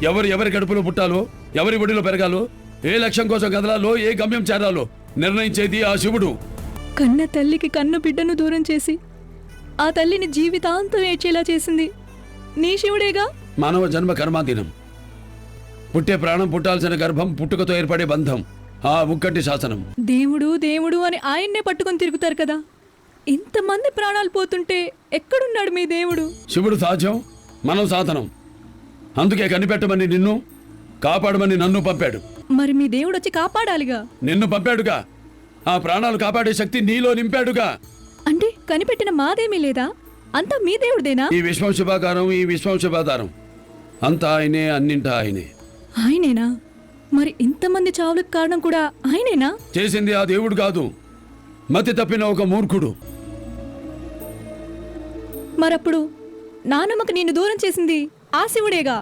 ఎవరి కడుపులో పుట్టాలో, ఎవరి ఒడిలో పెరగాలో, ఏ లక్ష్యం కోసం కదలాలో, ఏ గమ్యం చేరాలో నిర్ణయించేది ఆ శివుడు. కన్న తల్లికి కన్న బిడ్డను దూరం చేసి ఆ తల్లిని జీవితాంతం ఏడ్చేలా చేసింది నీ శివుడేగా. మానవ జన్మ కర్మాధీనం. పుట్టే ప్రాణం, పుట్టాల్సిన గర్భం, పుట్టుకతో ఏర్పడే బంధం ఆ ముక్కటి శాసనం. దేవుడు దేవుడు అని ఆయన్నే పట్టుకొని తిరుగుతారు కదా. ఇంతమంది ప్రాణాలు పోతుంటే ఎక్కడున్నాడు మీ దేవుడు? శివుడు సాధ్యం, మనం సాధనం. అందుకే కనిపెట్టమని నిన్ను, కాపాడమని నన్ను పంపాడు. మరి మీ దేవుడు వచ్చి కాపాడాలిగా. నిన్ను పంపాడుగా, ఆ ప్రాణాలు కాపాడే శక్తి నీలో నింపాడుగా. అంటే కనిపెట్టిన మాదేమీ లేదా? అంతా మీ దేవుడిదేనా? ఈ విశ్వం శుభాకారం, ఈ విశ్వం శుభాధారం అంతా ఆయనే, అన్నింటా ఆయనే. ఆయనేనా? మరి ఇంతమంది చావులకు కారణం కూడా ఆయనేనా? చేసింది ఆ దేవుడు కాదు, మతి తప్పిన ఒక మూర్ఖుడు. మరప్పుడు నానమ్మకు నిన్ను దూరం చేసింది ఆ శివుడేగా.